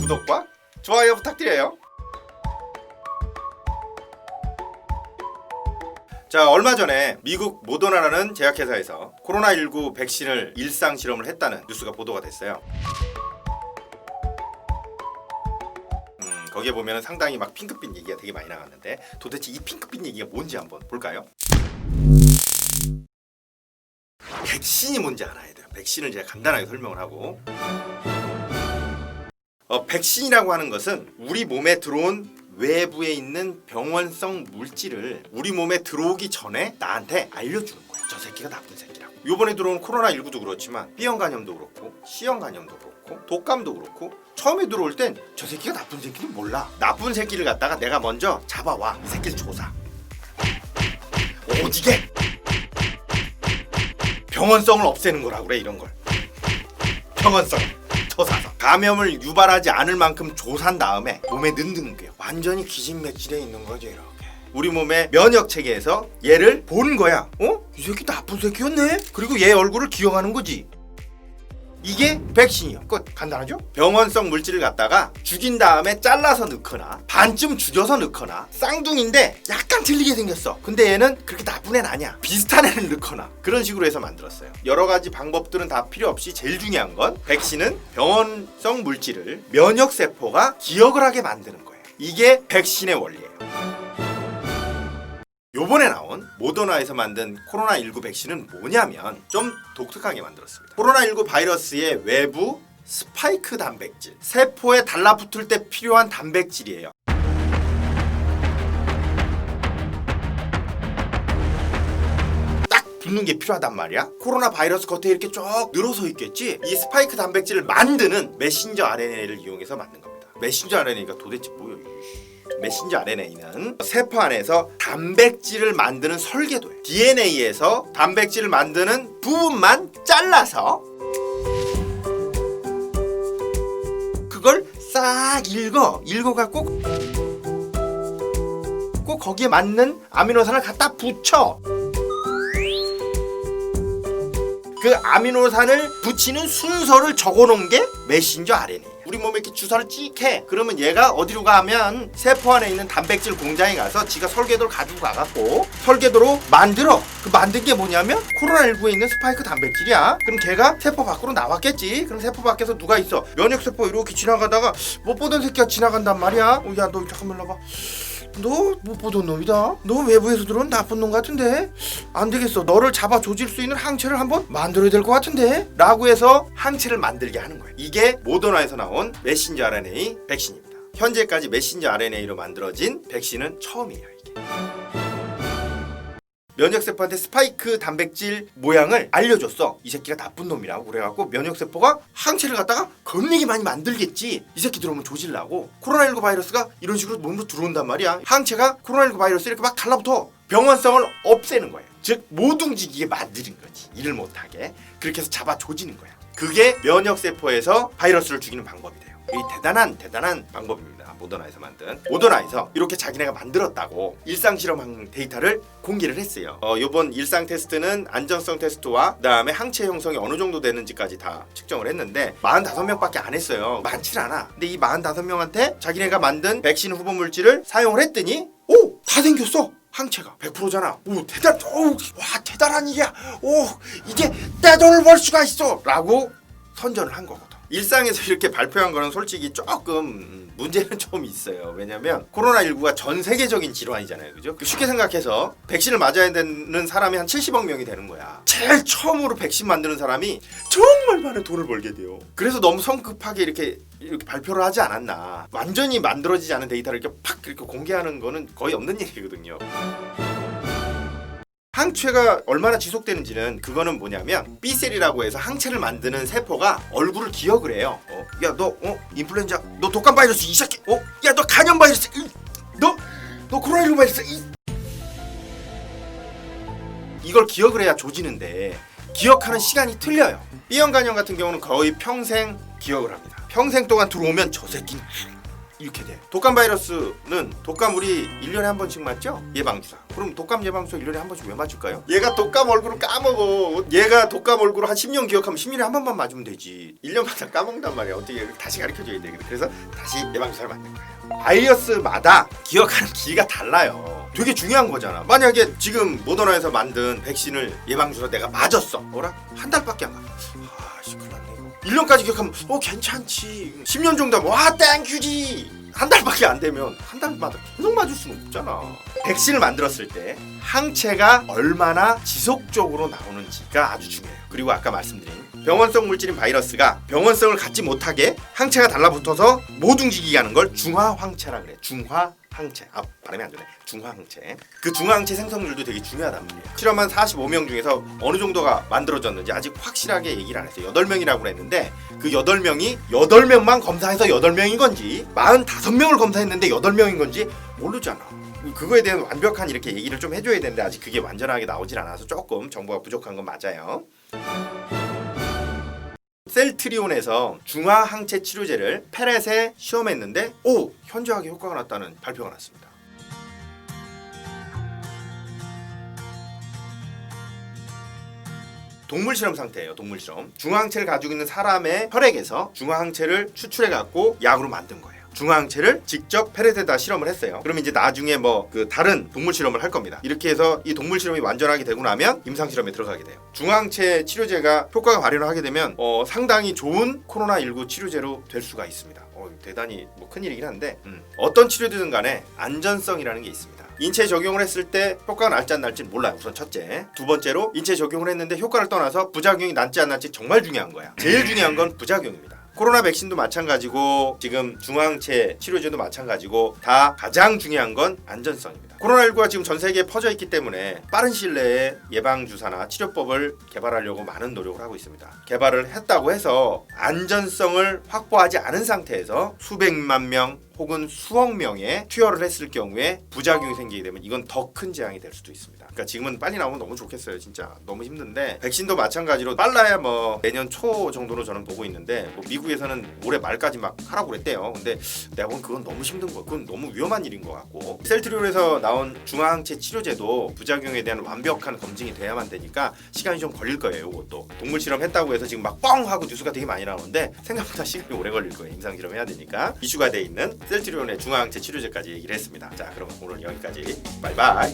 구독과 좋아요 부탁드려요. 자, 얼마 전에 미국 모더나라는 제약회사에서 코로나19 백신을 일상 실험을 했다는 뉴스가 보도가 됐어요. 거기에 보면 상당히 막 핑크빛 얘기가 되게 많이 나갔는데 도대체 이 핑크빛 얘기가 뭔지 한번 볼까요? 백신이 뭔지 알아야 돼요. 백신을 제가 간단하게 설명을 하고, 백신이라고 하는 것은 우리 몸에 들어온 외부에 있는 병원성 물질을 우리 몸에 들어오기 전에 나한테 알려주는 거야. 저 새끼가 나쁜 새끼라고. 요번에 들어온 코로나19도 그렇지만 B형 감염도 그렇고 C형 감염도 그렇고 독감도 그렇고 처음에 들어올 땐 저 새끼가 나쁜 새끼는 몰라. 나쁜 새끼를 갖다가 내가 먼저 잡아와. 이 새끼를 조사. 오지게 병원성을 없애는 거라고 그래. 이런 걸 병원성 조사서 감염을 유발하지 않을 만큼 조사한 다음에 몸에 넣는 거예요. 완전히 기진맥진해 있는 거죠. 이렇게 우리 몸의 면역 체계에서 얘를 보는 거야. 이 새끼 나쁜 새끼였네. 그리고 얘 얼굴을 기억하는 거지. 이게 백신이요. 끝. 간단하죠? 병원성 물질을 갖다가 죽인 다음에 잘라서 넣거나 반쯤 죽여서 넣거나 쌍둥이인데 약간 틀리게 생겼어. 근데 얘는 그렇게 나쁜 애는 아니야. 비슷한 애를 넣거나 그런 식으로 해서 만들었어요. 여러 가지 방법들은 다 필요 없이 제일 중요한 건 백신은 병원성 물질을 면역세포가 기억을 하게 만드는 거예요. 이게 백신의 원리예요. 요번에 나온 모더나에서 만든 코로나19 백신은 뭐냐면 좀 독특하게 만들었습니다. 코로나19 바이러스의 외부 스파이크 단백질, 세포에 달라붙을 때 필요한 단백질이에요. 딱 붙는 게 필요하단 말이야. 코로나 바이러스 겉에 이렇게 쭉 늘어서 있겠지. 이 스파이크 단백질을 만드는 메신저 RNA를 이용해서 만든 겁니다. 메신저 RNA가 도대체 뭐예요? 메신저 RNA는 세포 안에서 단백질을 만드는 설계도예요. DNA에서 단백질을 만드는 부분만 잘라서 그걸 싹 읽어갖고 꼭 거기에 맞는 아미노산을 갖다 붙여. 그 아미노산을 붙이는 순서를 적어놓은 게 메신저 RNA. 우리 몸에 이렇게 주사를 찍 해. 그러면 얘가 어디로 가면 세포 안에 있는 단백질 공장에 가서 지가 설계도를 가지고 가갖고 설계도로 만들어. 그 만든 게 뭐냐면 코로나19에 있는 스파이크 단백질이야. 그럼 걔가 세포 밖으로 나왔겠지. 그럼 세포 밖에서 누가 있어? 면역세포 이렇게 지나가다가 못 보던 새끼가 지나간단 말이야. 야, 너 잠깐만 일로 와봐. 너 못 보던 놈이다. 너 외부에서 들어온 나쁜 놈 같은데 안 되겠어. 너를 잡아 조질 수 있는 항체를 한번 만들어야 될 것 같은데 라고 해서 항체를 만들게 하는 거예요. 이게 모더나에서 나온 메신저 RNA 백신입니다. 현재까지 메신저 RNA로 만들어진 백신은 처음이에요. 이게 면역세포한테 스파이크 단백질 모양을 알려줬어. 이 새끼가 나쁜 놈이라고. 그래갖고 면역세포가 항체를 갖다가 겁나게 많이 만들겠지. 이 새끼 들어오면 조질라고. 코로나19 바이러스가 이런 식으로 몸으로 들어온단 말이야. 항체가 코로나19 바이러스 이렇게 막 달라붙어 병원성을 없애는 거예요. 즉 못 움직이게 만드는 거지. 일을 못하게. 그렇게 해서 잡아 조지는 거야. 그게 면역세포에서 바이러스를 죽이는 방법이 돼요. 이 대단한 방법입니다. 모더나에서 만든. 모더나에서 이렇게 자기네가 만들었다고 일상 실험한 데이터를 공개를 했어요. 요번 일상 테스트는 안전성 테스트와 그다음에 항체 형성이 어느 정도 되는지까지 다 측정을 했는데 45명밖에 안 했어요. 많진 않아. 근데 이 45명한테 자기네가 만든 백신 후보 물질을 사용을 했더니 다 생겼어. 항체가 100%잖아. 대단한 일이야. 이게 내 돈을 벌 수가 있어 라고 선전을 한 거거든. 일상에서 이렇게 발표한 거는 솔직히 조금 문제는 좀 있어요. 왜냐면 코로나19가 전 세계적인 질환이잖아요. 그죠? 쉽게 생각해서 백신을 맞아야 되는 사람이 한 70억 명이 되는 거야. 제일 처음으로 백신 만드는 사람이 정말 많은 돈을 벌게 돼요. 그래서 너무 성급하게 이렇게 발표를 하지 않았나. 완전히 만들어지지 않은 데이터를 이렇게 팍 이렇게 공개하는 거는 거의 없는 얘기거든요. 항체가 얼마나 지속되는지는 그거는 뭐냐면 B셀이라고 해서 항체를 만드는 세포가 얼굴을 기억을 해요. 야, 너 인플루엔자, 너 독감 바이러스 이 새끼. 야, 너 간염 바이러스. 너 코로나19 바이러스. 이걸 기억을 해야 조지는데 기억하는 시간이 틀려요. B형 간염 같은 경우는 거의 평생 기억을 합니다. 평생 동안 들어오면 저 새끼는 이렇게 돼. 독감 바이러스는 독감물이 1년에 한 번씩 맞죠? 예방주사. 그럼 독감 예방주사 1년에 한 번씩 왜 맞을까요? 얘가 독감 얼굴을 까먹어. 얘가 독감 얼굴을 한 10년 기억하면 10년에 한 번만 맞으면 되지. 1년마다 까먹는단 말이야. 어떻게 다시 가르쳐줘야 돼. 그래서 다시 예방주사를 맞는 거예요. 바이러스마다 기억하는 기기가 달라요. 되게 중요한 거잖아. 만약에 지금 모더나에서 만든 백신을 예방주사 내가 맞았어. 뭐라? 한 달밖에 안 가. 아씨 큰일 났네 이거. 1년까지 기억하면 괜찮지. 10년 정도 하면 와 땡큐지. 한 달밖에 안 되면 한 달마다 계속 맞을 수는 없잖아. 백신을 만들었을 때 항체가 얼마나 지속적으로 나오는지가 아주 중요해요. 그리고 아까 말씀드린 병원성 물질인 바이러스가 병원성을 갖지 못하게 항체가 달라붙어서 못 움직이게 하는 걸 중화항체라 그래. 중화항체. 발음이 안 되네. 중화항체. 그 중화항체 생성률도 되게 중요하단 말이에요. 실험한 45명 중에서 어느 정도가 만들어졌는지 아직 확실하게 얘기를 안 했어요. 8명이라고 그랬는데 그 8명이 8명만 검사해서 8명인 건지 45명을 검사했는데 8명인 건지 모르잖아. 그거에 대한 완벽한 이렇게 얘기를 좀 해줘야 되는데 아직 그게 완전하게 나오질 않아서 조금 정보가 부족한 건 맞아요. 셀트리온에서 중화항체 치료제를 페렛에 시험했는데 현저하게 효과가 났다는 발표가 났습니다. 동물 실험 상태예요. 동물 실험. 중화항체를 가지고 있는 사람의 혈액에서 중화항체를 추출해 갖고 약으로 만든 거예요. 중화항체를 직접 페렛에다 실험을 했어요. 그럼 이제 나중에 그 다른 동물 실험을 할 겁니다. 이렇게 해서 이 동물 실험이 완전하게 되고 나면 임상 실험에 들어가게 돼요. 중화항체 치료제가 효과가 발현을 하게 되면 상당히 좋은 코로나19 치료제로 될 수가 있습니다. 대단히 큰일이긴 한데 어떤 치료든 간에 안전성이라는 게 있습니다. 인체에 적용을 했을 때 효과가 날지 안 날지는 몰라요. 우선 첫째. 두 번째로 인체에 적용을 했는데 효과를 떠나서 부작용이 날지 안 날지 정말 중요한 거야. 제일 중요한 건 부작용입니다. 코로나 백신도 마찬가지고 지금 중화항체 치료제도 마찬가지고 다 가장 중요한 건 안전성입니다. 코로나19가 지금 전 세계에 퍼져 있기 때문에 빠른 시일 내에 예방주사나 치료법을 개발하려고 많은 노력을 하고 있습니다. 개발을 했다고 해서 안전성을 확보하지 않은 상태에서 수백만 명 혹은 수억 명의 투여를 했을 경우에 부작용이 생기게 되면 이건 더 큰 재앙이 될 수도 있습니다. 그러니까 지금은 빨리 나오면 너무 좋겠어요. 진짜 너무 힘든데 백신도 마찬가지로 빨라야 내년 초 정도로 저는 보고 있는데 미국에서는 올해 말까지 막 하라고 그랬대요. 근데 내가 보면 그건 너무 힘든 거, 그건 너무 위험한 일인 것 같고 셀트리온에서 나온 중화항체 치료제도 부작용에 대한 완벽한 검증이 돼야만 되니까 시간이 좀 걸릴 거예요. 이것도 동물 실험 했다고 해서 지금 막 뻥 하고 뉴스가 되게 많이 나오는데 생각보다 시간이 오래 걸릴 거예요. 임상 실험 해야 되니까 이슈가 돼 있는 셀트리온의 중화항체 치료제까지 얘기를 했습니다. 자, 그럼 오늘 여기까지. 바이바이.